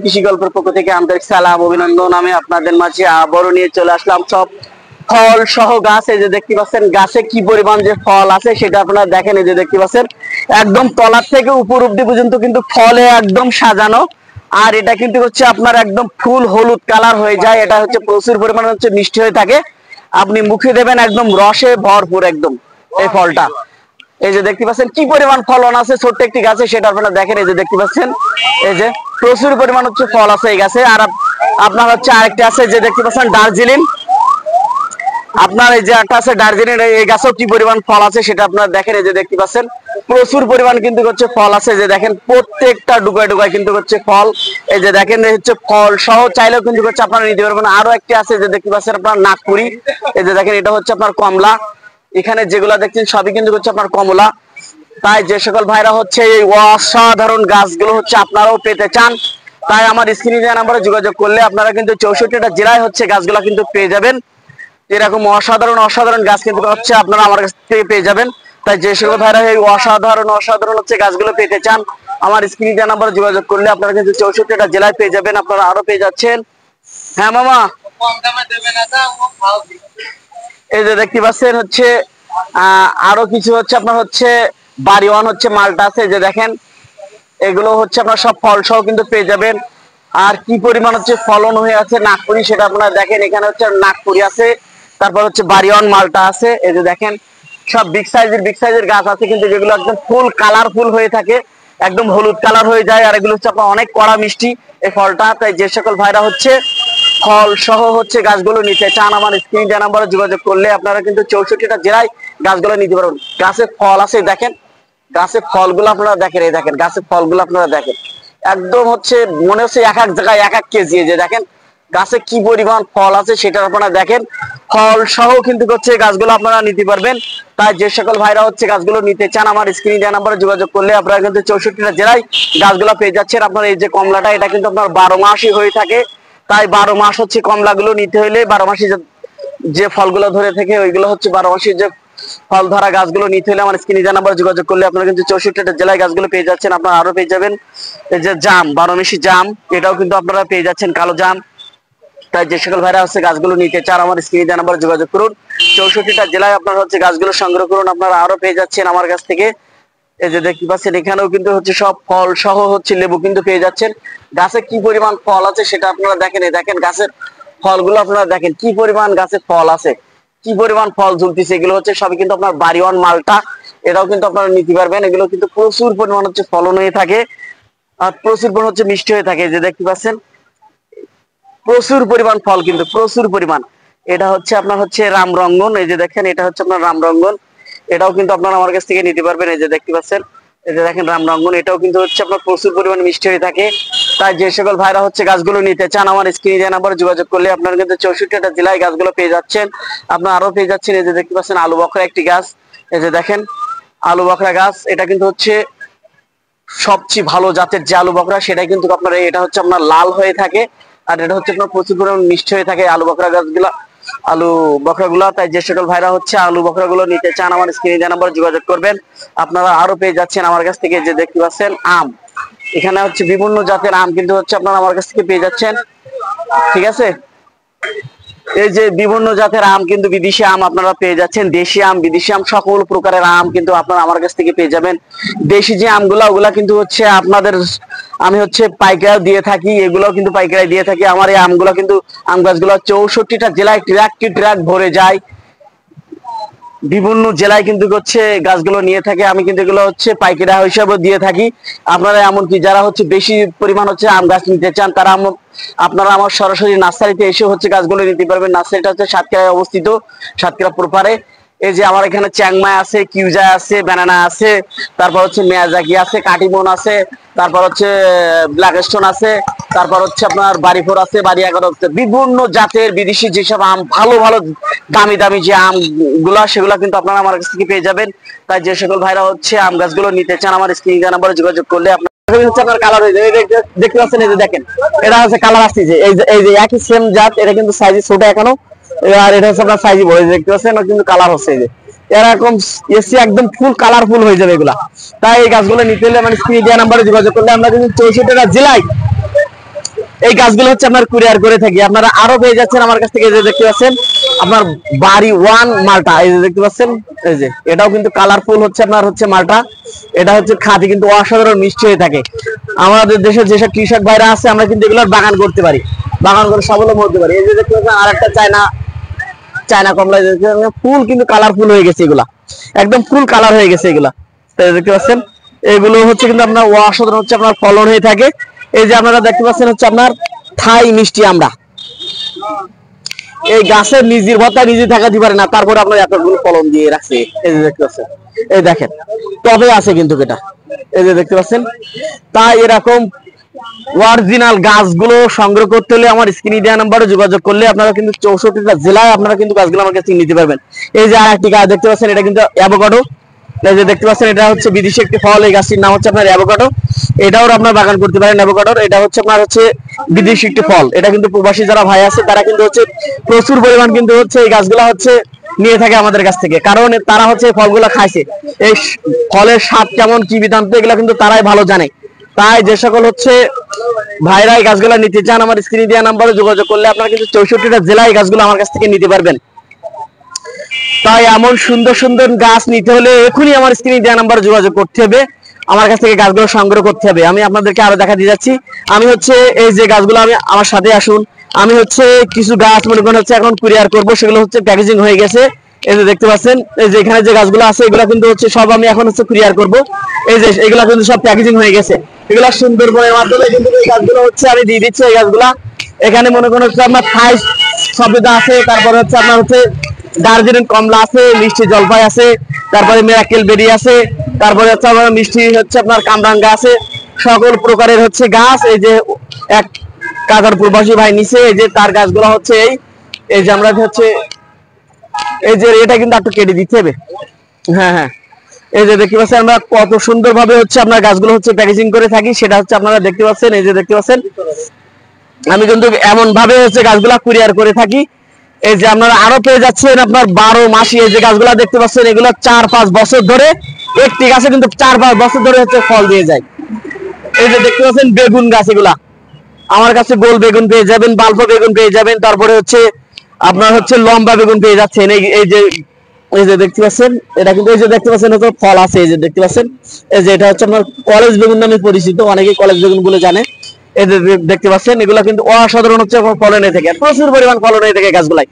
কৃষি গল্পের পক্ষ থেকে আন্তরিক সালাম অভিনন্দন। আমি আপনাদের মাঝে আবারও নিয়ে চলে আসলাম সব ফল সহ গাছ। এই যে দেখতে পাচ্ছেন গাছে কি পরিমাণ যে ফল আছে সেটা আপনারা দেখেন। এই যে দেখতে পাচ্ছেন একদম তলার থেকে উপর অব্দি পর্যন্ত কিন্তু ফলে একদম সাজানো। আর এটা কিন্তু হচ্ছে আপনার একদম ফুল হলুদ কালার হয়ে যায়। এটা হচ্ছে প্রচুর পরিমাণে হচ্ছে মিষ্টি হয়ে থাকে। আপনি মুখে দেবেন একদম রসে ভরপুর একদম এই ফলটা। এই যে দেখতে পাচ্ছেন কি পরিমাণ ফলন আছে ছোট্ট একটি গাছে সেটা আপনারা দেখেন। এই যে দেখতে পাচ্ছেন এই যে প্রচুর পরিমাণ হচ্ছে ফল আছে এই গাছে। আর আপনার হচ্ছে আরেকটা আছে যে দেখতে পাচ্ছেন দার্জিলিং। আপনার এই যে একটা আছে দার্জিলিং, এই গাছেও কি পরিমাণ ফল আছে সেটা আপনারা দেখেন। এই যে দেখতে পাচ্ছেন প্রচুর পরিমাণ কিন্তু হচ্ছে ফল আছে। যে দেখেন প্রত্যেকটা ডুগায় ডুগায় কিন্তু হচ্ছে ফল। এই যে দেখেন হচ্ছে ফল সহ চাইলেও কিন্তু হচ্ছে আপনারা নিতে পারবেন। আরো একটি আছে যে দেখতে পাচ্ছেন আপনার নাগপুরি। এই যে দেখেন এটা হচ্ছে আপনার কমলা। এখানে যেগুলা দেখছেন সবই কিন্তু হচ্ছে আপনার কমলা। তাই যে সকল ভাইরা হচ্ছে এই অসাধারণ গাছগুলো হচ্ছে আপনারাও পেতে চান, তাই আমার স্ক্রিনে দেওয়া নাম্বারে যোগাযোগ করলে আপনারা কিন্তু 64টা জেলায় হচ্ছে গাছগুলো কিন্তু পেয়ে যাবেন। এরকম অসাধারণ অসাধারণ গাছ কিন্তু হচ্ছে আপনারা আমার কাছ থেকে পেয়ে যাবেন। তাই যে সকল ভাইরা এই অসাধারণ অসাধারণ হচ্ছে গাছগুলো পেতে চান আমার স্ক্রিনে দেওয়া নাম্বারে যোগাযোগ করলে আপনারা কিন্তু 64টা জেলায় পেয়ে যাবেন। আপনারা আরো পেয়ে যাচ্ছেন। হ্যাঁ মামা, এই যে দেখতে পাচ্ছেন হচ্ছে আরো কিছু হচ্ছে আপনার হচ্ছে বাড়িওয়ান হচ্ছে মালটা আছে। যে দেখেন এগুলো হচ্ছে আপনার সব ফল সহ কিন্তু পেয়ে যাবেন। আর কি পরিমাণ হচ্ছে ফলন হয়ে আছে নাগপুরি সেটা আপনারা দেখেন। এখানে হচ্ছে নাগপুরি আছে, তারপর হচ্ছে বাড়িওয়ান মালটা আছে। এই যে দেখেন সব বিগ সাইজের গাছ আছে কিন্তু যেগুলো একদম ফুল কালারফুল হয়ে থাকে, একদম হলুদ কালার হয়ে যায়। আর এগুলো হচ্ছে আপনার অনেক কড়া মিষ্টি এই ফলটা। তাই যে সকল ভাইরা হচ্ছে ফল সহ হচ্ছে গাছগুলো নিতে চান আমার স্ক্রিন দেওয়া নাম্বারে যোগাযোগ করলে আপনারা কিন্তু 64টা জেলায় গাছগুলো নিতে পারবেন। গাছে ফল আছে দেখেন, গাছের ফলগুলো আপনারা দেখেন। এই দেখেন গাছের ফলগুলো আপনারা দেখেন, একদম হচ্ছে মনে হচ্ছে এক এক জায়গায় এক এক কেজি। যে দেখেন গাছে কি পরিমাণ ফল আছে সেটা আপনারা দেখেন। ফল সহ কিন্তু হচ্ছে গাছগুলো আপনারা নিতে পারবেন। তাই যে সকল ভাইরা হচ্ছে গাছগুলো নিতে চান আমার স্ক্রিন দেওয়া নাম্বারে যোগাযোগ করলে আপনারা কিন্তু 64টা জেলায় গাছগুলো পেয়ে যাচ্ছেন। আপনার এই যে কমলাটা এটা কিন্তু আপনার 12 মাসই হয়ে থাকে। তাই 12 মাস হচ্ছে কমলাগুলো নিতে হলে 12 মাসি যে ফলগুলো ধরে থাকে ওইগুলো হচ্ছে 12 মাসি যে ফল ধরা গাছগুলো নিতে হলে আমার স্ক্রিনে দেওয়া নাম্বারে যোগাযোগ করলে আপনারা কিন্তু 64টা জেলায় গাছগুলো পেয়ে যাচ্ছেন। আপনারা আরো পেয়ে যাবেন এই যে জাম, 12 মাসি জাম, এটাও কিন্তু আপনারা পেয়ে যাচ্ছেন, কালো জাম। তাই যে সকল ভাইরা হচ্ছে গাছগুলো নিতে চান আমার স্ক্রিনে দেওয়া নাম্বারে যোগাযোগ করুন। 64টা জেলায় আপনারা হচ্ছে গাছগুলো সংগ্রহ করুন। আপনারা আরো পেয়ে যাচ্ছেন আমার কাছ থেকে। এই যে দেখতে পাচ্ছেন এখানেও কিন্তু হচ্ছে সব ফল সহ হচ্ছে লেবু কিন্তু পেয়ে যাচ্ছেন। গাছে কি পরিমাণ ফল আছে সেটা আপনারা দেখেন। এই দেখেন গাছের ফলগুলো আপনারা দেখেন কি পরিমাণ গাছে ফল আছে, কি পরিমাণ ফল ঝুলতেছে। এগুলো হচ্ছে সবই কিন্তু আপনার বাড়িওয়ান মালটা, এটাও কিন্তু আপনারা নিতে পারবেন। এগুলো কিন্তু প্রচুর পরিমাণ হচ্ছে ফলন হয়ে থাকে আর প্রচুর পরিমাণ হচ্ছে মিষ্টি হয়ে থাকে। যে দেখতে পাচ্ছেন প্রচুর পরিমাণ ফল কিন্তু প্রচুর পরিমাণ। এটা হচ্ছে আপনার হচ্ছে রামরঙ্গন। এই যে দেখেন এটা হচ্ছে আপনার রামরঙ্গন, এটাও কিন্তু আপনারা আমার কাছ থেকে নিতে পারবেন। এই যে দেখতে পাচ্ছেন এই যে দেখেন রামরঙ্গন, এটাও কিন্তু হচ্ছে আপনার প্রচুর পরিমাণ মিষ্টি হয়ে থাকে। তাই যে সকল ভাইরা হচ্ছে গাছগুলো নিতে চান আমার স্ক্রিনে দেওয়া নাম্বারে যোগাযোগ করলে আপনারা কিন্তু 64টা জেলায় গাছগুলো পেয়ে যাচ্ছেন। আপনারা আরো পেয়ে যাচ্ছেন। এই যে দেখতে পাচ্ছেন আলু বখরা একটি গাছ। এই যে দেখেন আলু বখরা গাছ, এটা কিন্তু হচ্ছে সবচেয়ে ভালো জাতের যে আলু বখরা সেটাই কিন্তু আপনার এটা হচ্ছে আপনার লাল হয়ে থাকে। আর এটা হচ্ছে আপনার প্রচুর পরিমাণ মিষ্টি হয়ে থাকে আলু বখরা গাছগুলা, আলু বখরা গুলা। তাই যে সকল ভাইরা হচ্ছে আলু বখরা গুলো নিতে চান আমার স্ক্রিনে দেওয়া নাম্বারে যোগাযোগ করবেন। আপনারা আরো পেয়ে যাচ্ছেন আমার কাছ থেকে। যে দেখতে পাচ্ছেন আম, এখানে হচ্ছে বিভিন্ন জাতের আম কিন্তু হচ্ছে আপনারা আমার কাছ থেকে পেয়ে যাচ্ছেন। ঠিক আছে, এই যে বিভিন্ন জাতের আম কিন্তু বিদেশি আম আপনারা পেয়ে যাচ্ছেন। দেশি আম বিদেশি আম সকল প্রকারের আম কিন্তু আপনারা আমার কাছ থেকে পেয়ে যাবেন। দেশি যে আমগুলা ওগুলা কিন্তু হচ্ছে আপনাদের আমি হচ্ছে পাইকারি দিয়ে থাকি, এগুলোও কিন্তু পাইকারি দিয়ে থাকি। আমার এই আমগুলা কিন্তু আম গাছগুলো 64টা জেলায় ট্রাক কি ট্রাক ভরে যায়, বিভিন্ন জেলায় কিন্তু হচ্ছে গাছগুলো নিয়ে থাকে। আমি কিন্তু এগুলো হচ্ছে পাইকারি হিসাবে দিয়ে থাকি। আপনারা এমনকি যারা হচ্ছে বেশি পরিমাণ হচ্ছে আম গাছ নিতে চান তারা আপনারা আমার সরাসরি নার্সারিতে এসে হচ্ছে গাছগুলো নিতে পারবেন। নার্সারিটা হচ্ছে সাতক্ষীরায় অবস্থিত, সাতক্ষীরা প্রপারে। এই যে আমার এখানে চ্যাংমাই আছে, কিউজা আছে, ব্যানানা আছে, তারপর হচ্ছে মেয়াজাকি আছে, কাটিমন আছে, তারপর হচ্ছে ব্ল্যাক স্টোন আছে, তারপর হচ্ছে আপনার বাড়িফোর আছে, বাড়ি 11 আছে। বিভিন্ন জাতের বিদেশি যেসব আম ভালো ভালো দামি দামি যে আম গুলা সেগুলা কিন্তু আপনারা আমার কাছ থেকে পেয়ে যাবেন। তাই যে সকল ভাইরা হচ্ছে আম গাছগুলো নিতে চান আমার স্ক্রিনে দেওয়া নাম্বারে যোগাযোগ করলে আপনার কালার হয়ে যাবে। দেখতে পাচ্ছেন এই যে দেখেন এটা হচ্ছে কালার আসছে। এই যে একই সেম জাত, এটা কিন্তু সাইজ ছোট এখনো, আর এটা হচ্ছে আপনার সাইজ বড়। দেখতে পাচ্ছেন কিন্তু কালার হচ্ছে এই যে এরকম এসি একদম ফুল কালারফুল হয়ে যাবে এগুলা। তাই এই গাছগুলো নিতে হলে মানে স্ক্রিনে দেওয়া নাম্বারে যোগাযোগ করলে আমরা কিন্তু 64টা জেলায় এই গাছগুলো হচ্ছে আপনার কুরিয়ার করে থাকি। আপনারা আরো পেয়ে যাচ্ছেন আমার কাছ থেকে, যে দেখতে পাচ্ছেন আপনার বাড়ি ওয়ান মালটা, এই যে দেখতে পাচ্ছেন, এই যে এটাও কিন্তু কালারফুল হচ্ছে আপনার হচ্ছে মালটা। এটা হচ্ছে খাঁটি কিন্তু অসাধারণ মিষ্টি হয়ে থাকে। আমাদের দেশের যেসব কৃষক ভাইরা আছে আমরা কিন্তু এগুলোর বাগান করতে পারি, বাগান করে স্বাবলম্বী হতে পারি। এই যে দেখতে পাচ্ছেন আর একটা চায়না কমলা, ফুল কিন্তু কালারফুল হয়ে গেছে, এগুলা একদম ফুল কালার হয়ে গেছে এগুলা। দেখতে পাচ্ছেন এগুলো হচ্ছে কিন্তু আপনার অসাধারণ হচ্ছে আপনার ফলন হয়ে থাকে। এই যে আপনারা দেখতে পাচ্ছেন হচ্ছে আপনার থাই মিষ্টি আমরা, এই গাছের নিজের ভর্তা নিজে থাকা দিতে পারে না, তারপরে আপনার এতগুলো ফলন দিয়ে রাখছে। এই যে দেখতে পাচ্ছেন, এই দেখেন তবে আছে কিন্তু এটা, এই যে দেখতে পাচ্ছেন। তাই এরকম অরিজিনাল গাছগুলো সংগ্রহ করতে হলে আমার স্ক্রিনে দেওয়া নাম্বারে যোগাযোগ করলে আপনারা কিন্তু 64টা জেলায় আপনারা কিন্তু গাছগুলো আমার কাছে নিতে পারবেন। এই যে আরেকটি গাছ দেখতে পাচ্ছেন, এটা কিন্তু অ্যাভোকাডো। এই যে দেখতে পাচ্ছেন এটা হচ্ছে বিদেশি একটি ফল, এই গাছটির নাম হচ্ছে আপনার অ্যাভোকাডো। এটাও আপনার বাগান করতে পারেন অ্যাভোকাডোর। এটা হচ্ছে আপনার হচ্ছে বিদেশি একটি ফল। এটা কিন্তু প্রবাসী যারা ভাই আছে তারা কিন্তু হচ্ছে প্রচুর পরিমাণ কিন্তু হচ্ছে এই গাছগুলো হচ্ছে নিয়ে থাকে আমাদের কাছ থেকে, কারণ তারা হচ্ছে এই ফলগুলো খাইছে। এই ফলের স্বাদ কেমন কি বিধান্ত এগুলা কিন্তু তারাই ভালো জানে। তাই যে সকল হচ্ছে ভাইরা এই গাছগুলো নিতে চান আমার স্ক্রিনে দেওয়া নাম্বারে যোগাযোগ করলে আপনারা কিন্তু 64টা জেলায় এই গাছগুলো আমার কাছ থেকে নিতে পারবেন। তাই এমন সুন্দর সুন্দর গাছ নিতে হলে এখনই আমার স্ক্রিনে দেওয়া নাম্বারে যোগাযোগ করতে হবে, আমার কাছ থেকে গাছগুলো সংগ্রহ করতে হবে। আমি আপনাদেরকে আরো দেখা দিয়ে যাচ্ছি। আমি হচ্ছে এই যে গাছগুলো, আমি আমার সাথে আসুন, আমি হচ্ছে কিছু গাছ মনে করেন হচ্ছে এখন কুরিয়ার করব, সেগুলো হচ্ছে প্যাকেজিং হয়ে গেছে। এই যে দেখতে পাচ্ছেন, এই যে এখানে যে গাছগুলো আছে এগুলো কিন্তু হচ্ছে সব আমি এখন হচ্ছে কুরিয়ার করব। এই যে এগুলা কিন্তু সব প্যাকেজিং হয়ে গেছে, এগুলা সুন্দরবনের মাধ্যমে কিন্তু এই গাছগুলো হচ্ছে আমি দিয়ে দিচ্ছি। এই গাছগুলা এখানে মনে করেন হচ্ছে আপনার থাই সবেদা আছে, তারপরে হচ্ছে আপনার হচ্ছে দার্জিলিং কমলা আছে, মিষ্টি জলপাই আছে, তারপরে মিরাকেল বেরি আছে, তারপরে হচ্ছে আপনার মিষ্টি হচ্ছে আপনার কামরাঙ্গা আছে, সকল প্রকারের হচ্ছে গাছ। এই যে এক কাকার প্রবাসী ভাই নিচে, এই যে তার গাছগুলো হচ্ছে এই যে আমরা হচ্ছে এই যে এটা কিন্তু একটু কেটে দিতে হবে। হ্যাঁ হ্যাঁ, এই যে দেখতে পাচ্ছেন আমরা কত সুন্দর ভাবে হচ্ছে আপনার গাছগুলো হচ্ছে প্যাকেজিং করে থাকি, সেটা হচ্ছে আপনারা দেখতে পাচ্ছেন। এই যে দেখতে পাচ্ছেন আমি কিন্তু এমন ভাবে হচ্ছে গাছগুলা কুরিয়ার করে থাকি। এই যে আপনারা আরো পেয়ে যাচ্ছেন আপনার 12 মাসি, এই যে গাছগুলা দেখতে পাচ্ছেন এগুলো 4-5 বছর ধরে, একটি গাছে কিন্তু 4-5 বছর ধরে হচ্ছে ফল দিয়ে যায়। এই যে দেখতে পাচ্ছেন বেগুন গাছ, এগুলা আমার কাছে গোল বেগুন পেয়ে যাবেন, বাল্ব বেগুন পেয়ে যাবেন, তারপরে হচ্ছে আপনার হচ্ছে লম্বা বেগুন পেয়ে যাচ্ছেন। এই যে দেখতে পাচ্ছেন এটা কিন্তু এই যে দেখতে পাচ্ছেন এটা ফল আছে, এই যে দেখতে পাচ্ছেন, এই যে এটা হচ্ছে আপনার কলেজ বেগুন নামে পরিচিত, অনেকেই কলেজ বেগুন গুলো জানে। এই যে দেখতে পাচ্ছেন এগুলা কিন্তু অসাধারণ হচ্ছে ফলন হয়ে থাকে, প্রচুর পরিমাণ ফলন হয়ে থাকে গাছগুলাই।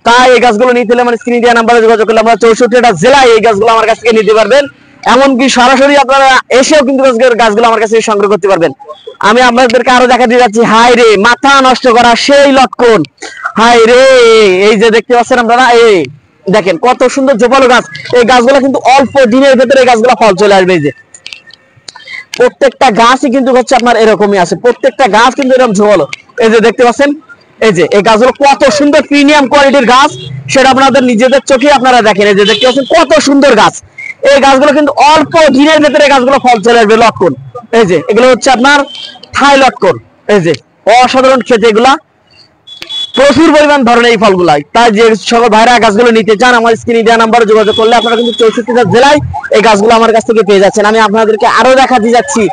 তাই এই গাছগুলো নিতে হলে আমার স্ক্রিনে দেওয়া নাম্বারে যোগাযোগ করলে আমরা 64টা জেলায় এই গাছগুলো আমার কাছ থেকে নিতে পারবেন। এমনকি সরাসরি আপনারা এসেও কিন্তু গাছগুলো আমার কাছে সংগ্রহ করতে পারবেন। আমি আপনাদেরকে আরো দেখা দিয়ে যাচ্ছি, হাই রে মাথা নষ্ট করা সেই লক্ষণ, হাই রে এই যে দেখতে পাচ্ছেন আপনারা, এই দেখেন কত সুন্দর জোপালো গাছ। এই গাছগুলো কিন্তু অল্প দিনের ভেতরে এই গাছগুলো ফল চলে আসবে। এই যে প্রত্যেকটা গাছই কিন্তু হচ্ছে আপনার এরকমই আছে, প্রত্যেকটা গাছ কিন্তু এরকম ঝোপালো। এই যে দেখতে পাচ্ছেন এই যে এই গাছগুলো কত সুন্দর প্রিমিয়াম কোয়ালিটির গাছ, সেটা আপনাদের নিজেদের চোখে আপনারা দেখেন। এই যে দেখতে পাচ্ছেন কত সুন্দর গাছ, এই গাছগুলো কিন্তু অল্প দিনের ভেতরে গাছগুলো ফল চলে আসবে লটকন। এই যে এগুলো হচ্ছে আপনার থাই লটকন, এই যে অসাধারণ খেতে, এগুলা প্রচুর পরিমাণ ধরনের এই ফলগুলাই। তাই যে সকল ভাইরা গাছগুলো নিতে চান আমার স্ক্রিনে দেওয়া নাম্বারে যোগাযোগ করলে আপনারা কিন্তু 64টা জেলায় এই গাছগুলো আমার কাছ থেকে পেয়ে যাচ্ছেন। আমি আপনাদেরকে আরো দেখাতে যাচ্ছি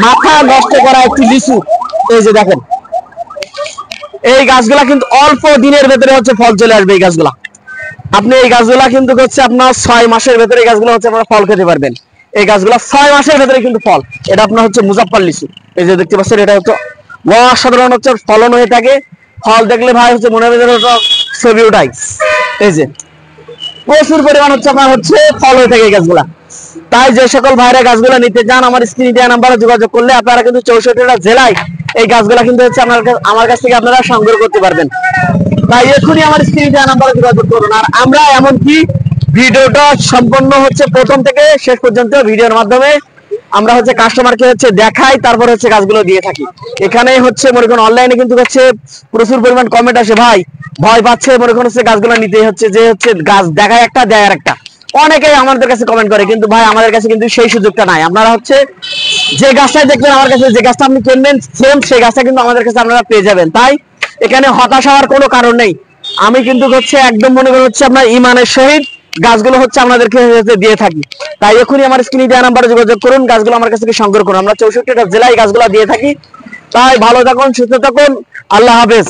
মাথা নষ্ট করা একটি লিচু। এই যে দেখেন এই গাছগুলা কিন্তু অল্প দিনের ভেতরে হচ্ছে ফল চলে আসবে। এই গাছগুলা আপনি এই গাছগুলা কিন্তু হচ্ছে আপনার 6 মাসের ভেতরে এই গাছগুলো হচ্ছে আপনারা ফল খেতে পারবেন। এই গাছগুলা 6 মাসের ভেতরে কিন্তু ফল, এটা আপনার হচ্ছে মুজাফফর লিচু। এই যে দেখতে পাচ্ছেন এটা হচ্ছে অসাধারণ হচ্ছে ফলন হয়ে থাকে। ফল দেখলে ভাই হচ্ছে মনে হবে ছবি উঠাই। এই যে প্রচুর পরিমাণ হচ্ছে আপনার হচ্ছে ফল হয়ে থাকে এই গাছগুলা। তাই যে সকল ভাইরা গাছগুলো নিতে চান আমার স্ক্রিনে দেওয়া নাম্বারে যোগাযোগ করলে আপনারা কিন্তু 64টা জেলায় এই গাছগুলা কিন্তু হচ্ছে আমার কাছ থেকে আপনারা সংগ্রহ করতে পারবেন। তাই এখনই আমার স্ক্রিনে দেওয়া নাম্বারে যোগাযোগ করুন। আর আমরা এমনকি ভিডিওটা সম্পূর্ণ হচ্ছে প্রথম থেকে শেষ পর্যন্ত ভিডিওর মাধ্যমে আমরা হচ্ছে কাস্টমারকে হচ্ছে দেখাই, তারপর হচ্ছে গাছগুলো দিয়ে থাকি। এখানে হচ্ছে মনে করেন অনলাইনে কিন্তু হচ্ছে প্রচুর পরিমাণ কমেন্ট আসে, ভাই ভয় পাচ্ছে মনে করেন হচ্ছে গাছগুলো নিতে, হচ্ছে যে হচ্ছে গাছ দেখায় একটা দেয় আর একটা, অনেকেই আমাদের কাছে কমেন্ট করে, কিন্তু ভাই আমাদের কাছে কিন্তু সেই সুযোগটা নাই। আপনারা হচ্ছে যে গাছটাই দেখবেন আমার কাছে, যে গাছটা আপনি কিনবেন সেম সেই গাছটা কিন্তু আমাদের কাছে আপনারা পেয়ে যাবেন। তাই এখানে হতাশ হওয়ার কোনো কারণ নেই। আমি কিন্তু হচ্ছে একদম মনে করেন হচ্ছে আপনার ইমানের সহিত গাছগুলো হচ্ছে আপনাদেরকে দিয়ে থাকি। তাই এখনই আমার স্ক্রিনে দেওয়া নাম্বারে যোগাযোগ করুন, গাছগুলো আমার কাছ থেকে সংগ্রহ করুন। আমরা 64টা জেলায় গাছগুলো দিয়ে থাকি। তা তাই ভালো থাকুন, সুস্থ থাকুন, আল্লাহ হাফেজ।